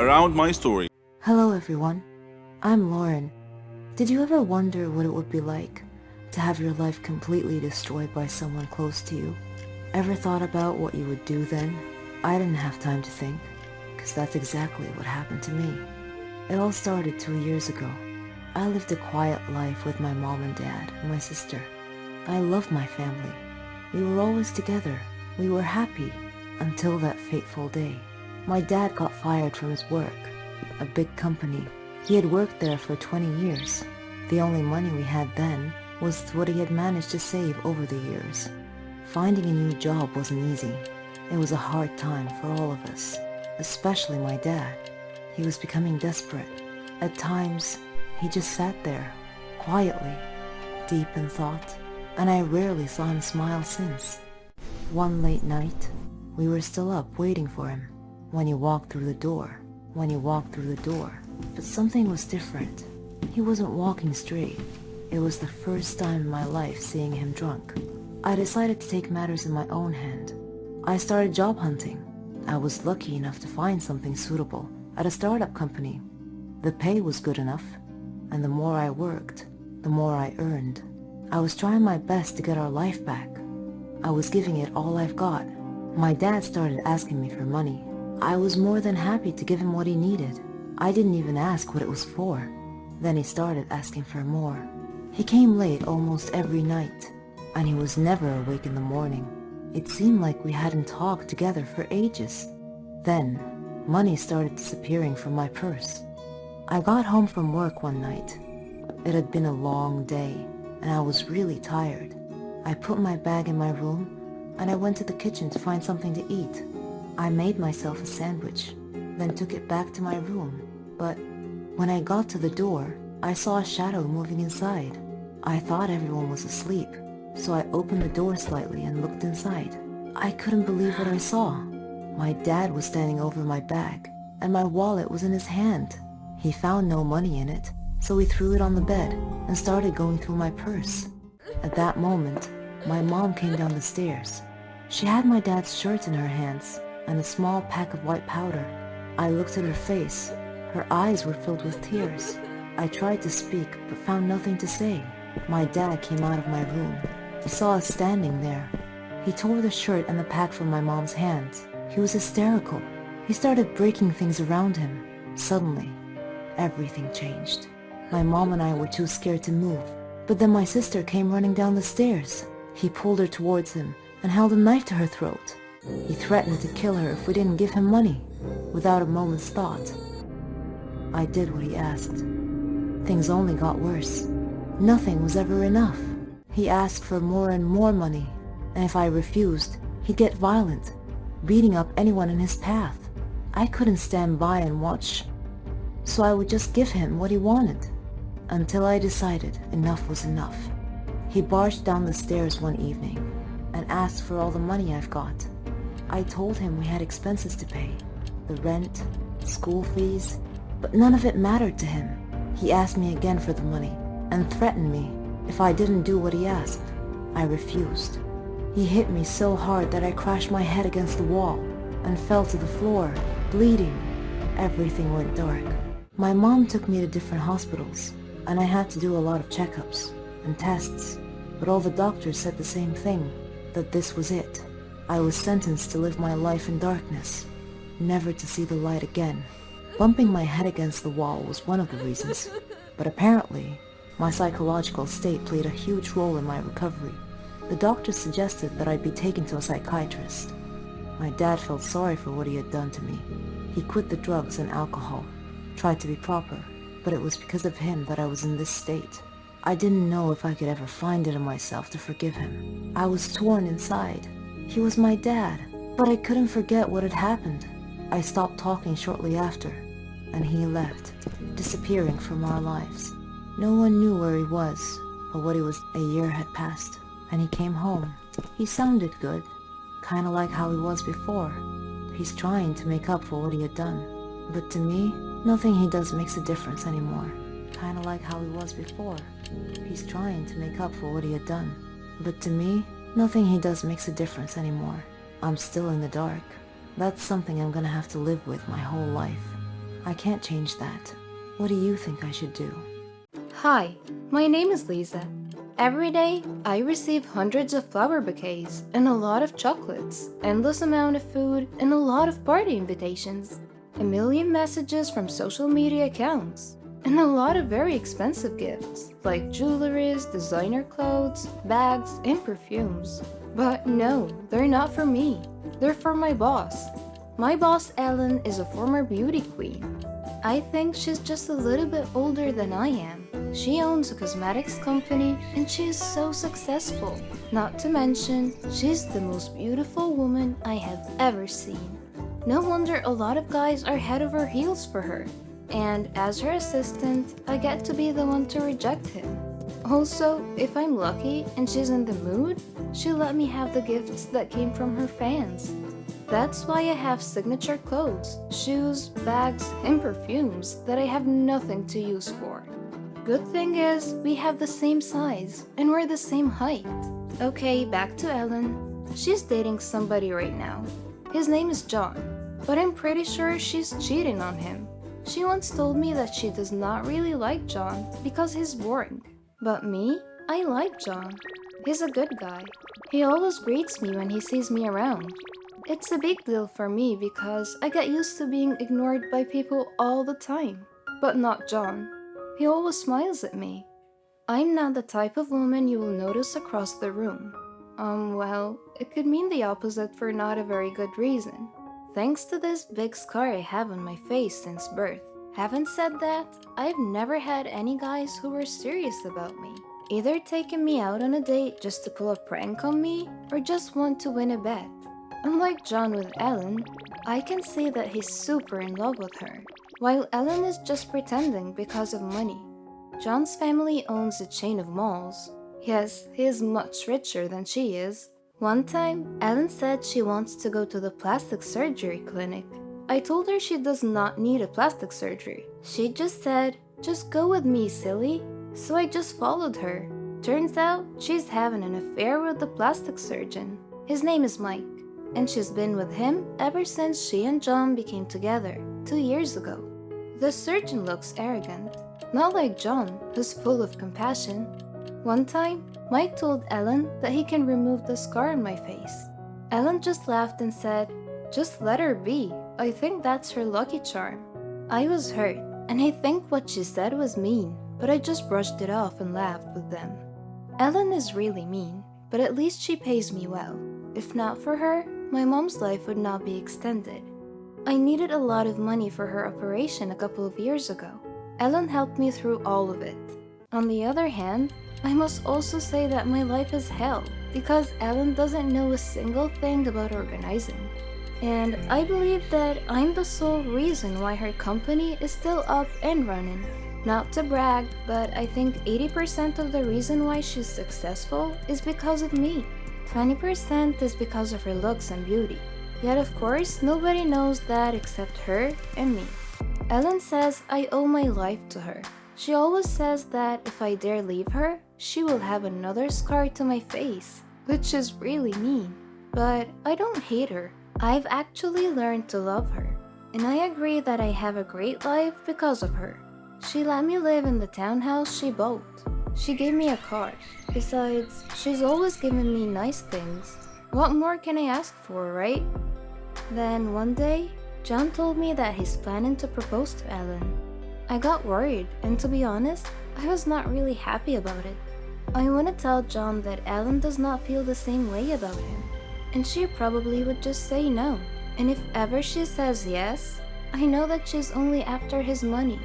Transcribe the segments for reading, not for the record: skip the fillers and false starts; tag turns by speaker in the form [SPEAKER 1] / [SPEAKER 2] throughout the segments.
[SPEAKER 1] around my story.
[SPEAKER 2] Hello everyone, I'm Lauren. Did you ever wonder what it would be like to have your life completely destroyed by someone close to you? Ever thought about what you would do then? I didn't have time to think, because that's exactly what happened to me. It all started 2 years ago. I lived a quiet life with my mom and dad and my sister. I loved my family. We were always together. We were happy until that fateful day. My dad got fired from his work, a big company. He had worked there for 20 years. The only money we had then was what he had managed to save over the years. Finding a new job wasn't easy. It was a hard time for all of us, especially my dad. He was becoming desperate. At times, he just sat there, quietly, deep in thought, and I rarely saw him smile since. One late night, we were still up waiting for him when he walked through the door. But something was different. He wasn't walking straight. It was the first time in my life seeing him drunk. I decided to take matters in my own hand. I started job hunting. I was lucky enough to find something suitable at a startup company. The pay was good enough, and the more I worked, the more I earned. I was trying my best to get our life back. I was giving it all I've got. My dad started asking me for money. I was more than happy to give him what he needed. I didn't even ask what it was for. Then he started asking for more. He came late almost every night, and he was never awake in the morning. It seemed like we hadn't talked together for ages. Then, money started disappearing from my purse. I got home from work one night. It had been a long day, and I was really tired. I put my bag in my room, and I went to the kitchen to find something to eat. I made myself a sandwich, then took it back to my room. But when I got to the door, I saw a shadow moving inside. I thought everyone was asleep, so I opened the door slightly and looked inside. I couldn't believe what I saw. My dad was standing over my bag, and my wallet was in his hand. He found no money in it, so he threw it on the bed and started going through my purse. At that moment, my mom came down the stairs. She had my dad's shirt in her hands and a small pack of white powder. I looked at her face. Her eyes were filled with tears. I tried to speak, but found nothing to say. My dad came out of my room. He saw us standing there. He tore the shirt and the pack from my mom's hands. He was hysterical. He started breaking things around him. Suddenly, everything changed. My mom and I were too scared to move, but then my sister came running down the stairs. He pulled her towards him and held a knife to her throat. He threatened to kill her if we didn't give him money. Without a moment's thought, I did what he asked. Things only got worse. Nothing was ever enough. He asked for more and more money, and if I refused, he'd get violent, beating up anyone in his path. I couldn't stand by and watch, so I would just give him what he wanted, until I decided enough was enough. He barged down the stairs one evening and asked for all the money I've got. I told him we had expenses to pay, the rent, school fees, but none of it mattered to him. He asked me again for the money and threatened me if I didn't do what he asked. I refused. He hit me so hard that I crashed my head against the wall and fell to the floor, bleeding. Everything went dark. My mom took me to different hospitals, and I had to do a lot of checkups and tests, but all the doctors said the same thing, that this was it. I was sentenced to live my life in darkness, never to see the light again. Bumping my head against the wall was one of the reasons, but apparently, my psychological state played a huge role in my recovery. The doctors suggested that I'd be taken to a psychiatrist. My dad felt sorry for what he had done to me. He quit the drugs and alcohol, tried to be proper, but it was because of him that I was in this state. I didn't know if I could ever find it in myself to forgive him. I was torn inside. He was my dad, but I couldn't forget what had happened. I stopped talking shortly after, and he left, disappearing from our lives. No one knew where he was, or what he was. A year had passed, and he came home. He sounded good, kinda like how he was before. He's trying to make up for what he had done. But to me, nothing he does makes a difference anymore. Kinda like how he was before. He's trying to make up for what he had done. But to me, nothing he does makes a difference anymore. I'm still in the dark. That's something I'm gonna have to live with my whole life. I can't change that. What do you think I should do?
[SPEAKER 1] Hi, my name is Lisa. Every day, I receive hundreds of flower bouquets and a lot of chocolates, endless amount of food, and a lot of party invitations, a million messages from social media accounts, and a lot of very expensive gifts, like jewelries, designer clothes, bags, and perfumes. But no, they're not for me. They're for my boss. My boss, Ellen, is a former beauty queen. I think she's just a little bit older than I am. She owns a cosmetics company and she is so successful. Not to mention, she's the most beautiful woman I have ever seen. No wonder a lot of guys are head over heels for her. And as her assistant, I get to be the one to reject him. Also, if I'm lucky and she's in the mood, she'll let me have the gifts that came from her fans. That's why I have signature clothes, shoes, bags, and perfumes that I have nothing to use for. Good thing is, we have the same size, and we're the same height. Okay, back to Ellen. She's dating somebody right now. His name is John, but I'm pretty sure she's cheating on him. She once told me that she does not really like John because he's boring. But me, I like John. He's a good guy. He always greets me when he sees me around. It's a big deal for me because I get used to being ignored by people all the time. But not John. He always smiles at me. I'm not the type of woman you will notice across the room. Well, it could mean the opposite for not a very good reason. Thanks to this big scar I have on my face since birth. Having said that, I've never had any guys who were serious about me. Either taking me out on a date just to pull a prank on me, or just want to win a bet. Unlike John with Ellen, I can see that he's super in love with her, while Ellen is just pretending because of money. John's family owns a chain of malls. Yes, he is much richer than she is. One time, Ellen said she wants to go to the plastic surgery clinic. I told her she does not need a plastic surgery. She just said, "Just go with me, silly." So I just followed her. Turns out, she's having an affair with the plastic surgeon. His name is Mike, and she's been with him ever since she and John became together 2 years ago. The surgeon looks arrogant, not like John, who's full of compassion. One time, Mike told Ellen that he can remove the scar on my face. Ellen just laughed and said, "Just let her be. I think that's her lucky charm." I was hurt, and I think what she said was mean, but I just brushed it off and laughed with them. Ellen is really mean, but at least she pays me well. If not for her, my mom's life would not be extended. I needed a lot of money for her operation a couple of years ago. Ellen helped me through all of it. On the other hand, I must also say that my life is hell because Ellen doesn't know a single thing about organizing. And I believe that I'm the sole reason why her company is still up and running. Not to brag, but I think 80% of the reason why she's successful is because of me. 20% is because of her looks and beauty. Yet of course, nobody knows that except her and me. Ellen says I owe my life to her. She always says that if I dare leave her, she will have another scar to my face, which is really mean. But I don't hate her. I've actually learned to love her. And I agree that I have a great life because of her. She let me live in the townhouse she bought. She gave me a car. Besides, she's always given me nice things. What more can I ask for, right? Then one day, John told me that he's planning to propose to Ellen. I got worried, and to be honest, I was not really happy about it. I want to tell John that Ellen does not feel the same way about him, and she probably would just say no. And if ever she says yes, I know that she's only after his money.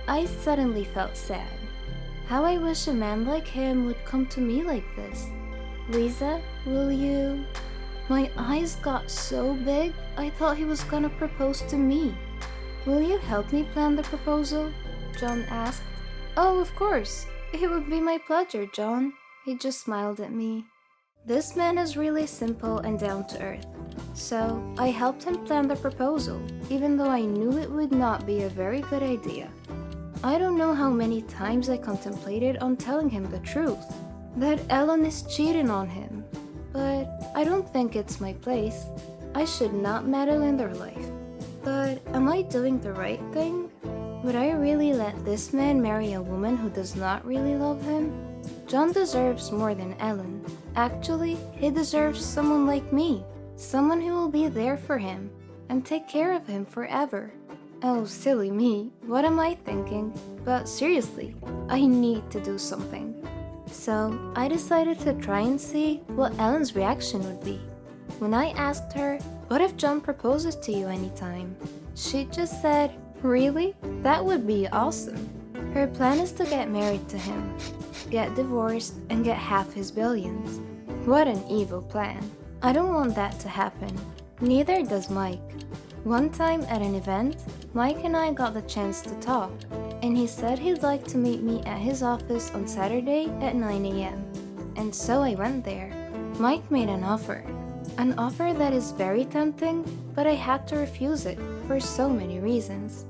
[SPEAKER 1] I suddenly felt sad. How I wish a man like him would come to me like this. "Lisa, will you..." My eyes got so big, I thought he was gonna propose to me. "Will you help me plan the proposal?" John asked. "Oh, of course. It would be my pleasure, John." He just smiled at me. This man is really simple and down to earth. So, I helped him plan the proposal, even though I knew it would not be a very good idea. I don't know how many times I contemplated on telling him the truth, that Ellen is cheating on him. But I don't think it's my place. I should not meddle in their life. But am I doing the right thing? Would I really let this man marry a woman who does not really love him? John deserves more than Ellen. Actually, he deserves someone like me. Someone who will be there for him and take care of him forever. Oh, silly me, what am I thinking? But seriously, I need to do something. So, I decided to try and see what Ellen's reaction would be. When I asked her, "What if John proposes to you anytime?" she just said, "Really? That would be awesome." Her plan is to get married to him, get divorced, and get half his billions. What an evil plan. I don't want that to happen. Neither does Mike. One time at an event, Mike and I got the chance to talk, and he said he'd like to meet me at his office on Saturday at 9 a.m. And so I went there. Mike made an offer that is very tempting, but I had to refuse it for so many reasons.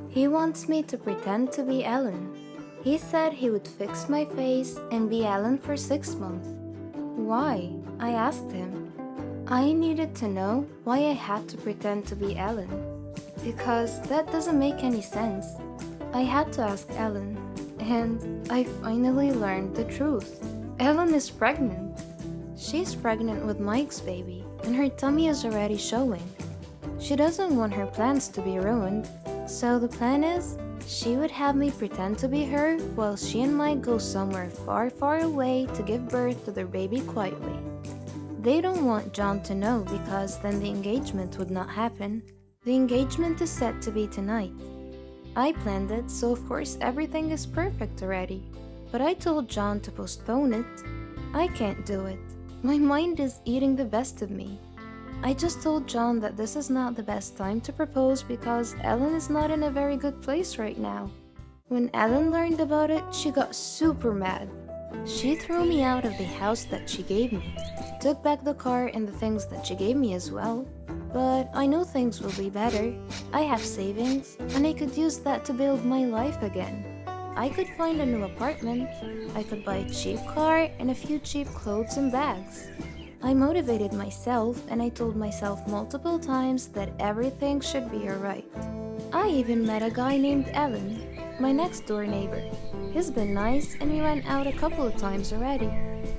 [SPEAKER 1] He wants me to pretend to be Ellen. He said he would fix my face and be Ellen for 6 months. Why? I asked him. I needed to know why I had to pretend to be Ellen, because that doesn't make any sense. I had to ask Ellen, and I finally learned the truth. Ellen is pregnant. She's pregnant with Mike's baby, and her tummy is already showing. She doesn't want her plans to be ruined, so the plan is she would have me pretend to be her while she and Mike go somewhere far, far away to give birth to their baby quietly. They don't want John to know because then the engagement would not happen. The engagement is set to be tonight. I planned it, so of course everything is perfect already. But I told John to postpone it. I can't do it. My mind is eating the best of me. I just told John that this is not the best time to propose because Ellen is not in a very good place right now. When Ellen learned about it, she got super mad. She threw me out of the house that she gave me, took back the car and the things that she gave me as well. But I know things will be better. I have savings, and I could use that to build my life again. I could find a new apartment, I could buy a cheap car and a few cheap clothes and bags. I motivated myself and I told myself multiple times that everything should be alright. I even met a guy named Alan, my next door neighbor. He's been nice and we went out a couple of times already.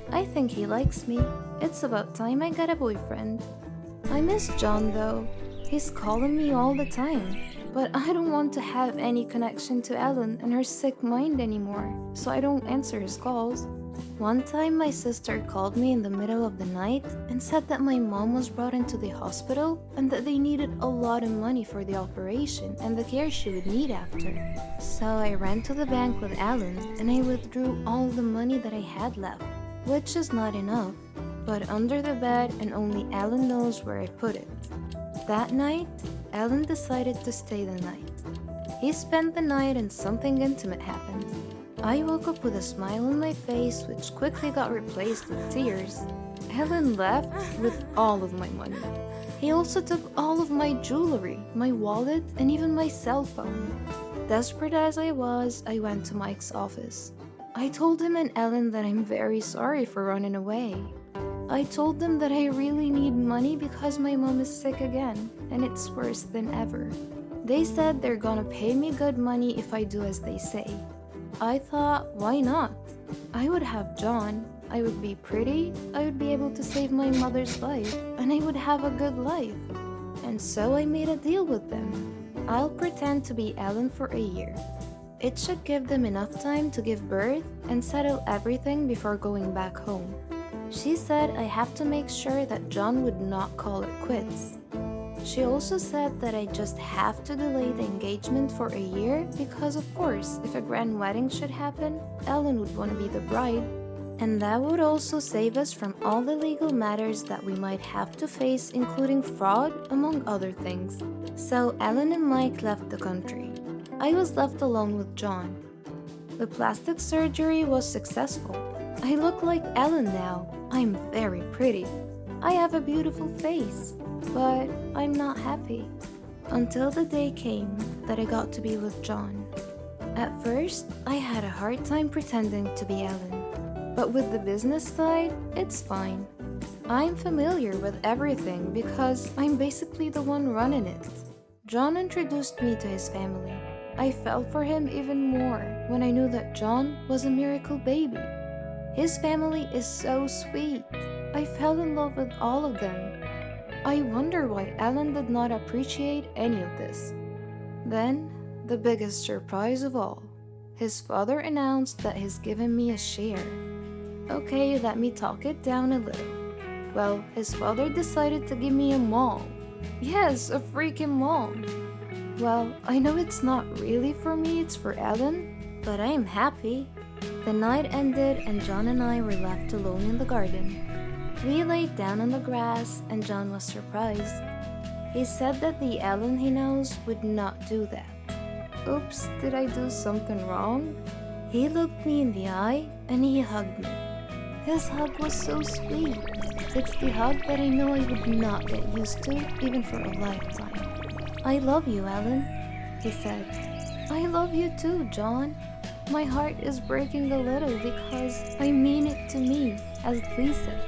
[SPEAKER 1] I think he likes me. It's about time I got a boyfriend. I miss John though. He's calling me all the time. But I don't want to have any connection to Ellen and her sick mind anymore, so I don't answer his calls. One time my sister called me in the middle of the night and said that my mom was brought into the hospital and that they needed a lot of money for the operation and the care she would need after. So I ran to the bank with Alan and I withdrew all the money that I had left, which is not enough, but under the bed and only Alan knows where I put it. That night, Alan decided to stay the night. He spent the night and something intimate happened. I woke up with a smile on my face which quickly got replaced with tears. Alan left with all of my money. He also took all of my jewelry, my wallet, and even my cell phone. Desperate as I was, I went to Mike's office. I told him and Ellen that I'm very sorry for running away. I told them that I really need money because my mom is sick again, and it's worse than ever. They said they're gonna pay me good money if I do as they say. I thought, why not? I would have John, I would be pretty, I would be able to save my mother's life, and I would have a good life. And so I made a deal with them. I'll pretend to be Ellen for a year. It should give them enough time to give birth and settle everything before going back home. She said I have to make sure that John would not call it quits. She also said that I just have to delay the engagement for a year because of course, if a grand wedding should happen, Ellen would want to be the bride. And that would also save us from all the legal matters that we might have to face, including fraud, among other things. So Ellen and Mike left the country. I was left alone with John. The plastic surgery was successful. I look like Ellen now. I'm very pretty. I have a beautiful face, but I'm not happy. Until the day came that I got to be with John. At first, I had a hard time pretending to be Ellen. But with the business side, it's fine. I'm familiar with everything because I'm basically the one running it. John introduced me to his family. I fell for him even more when I knew that John was a miracle baby. His family is so sweet. I fell in love with all of them. I wonder why Ellen did not appreciate any of this. Then, the biggest surprise of all. His father announced that he's given me a share. Okay, let me talk it down a little. Well, his father decided to give me a mall. Yes, a freaking mall. Well, I know it's not really for me, it's for Ellen, but I am happy. The night ended and John and I were left alone in the garden. We laid down on the grass and John was surprised. He said that the Ellen he knows would not do that. Oops, did I do something wrong? He looked me in the eye and he hugged me. His hug was so sweet. It's the hug that I know I would not get used to even for a lifetime. I love you, Ellen, he said. I love you too, John. My heart is breaking a little because I mean it to me as Lisa.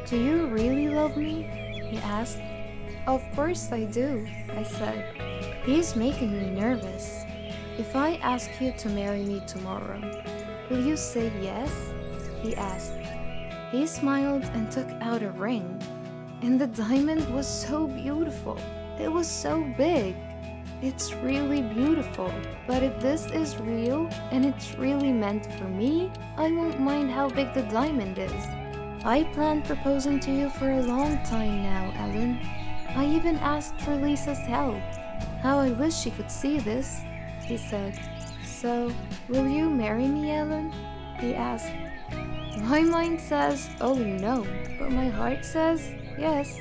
[SPEAKER 1] Do you really love me? He asked. Of course I do, I said. He's making me nervous. If I ask you to marry me tomorrow, will you say yes? He asked. He smiled and took out a ring. And the diamond was so beautiful. It was so big. It's really beautiful. But if this is real and it's really meant for me, I won't mind how big the diamond is. I planned proposing to you for a long time now, Ellen. I even asked for Lisa's help. How I wish she could see this, he said. So, will you marry me, Ellen? He asked. My mind says, oh no, but my heart says, yes.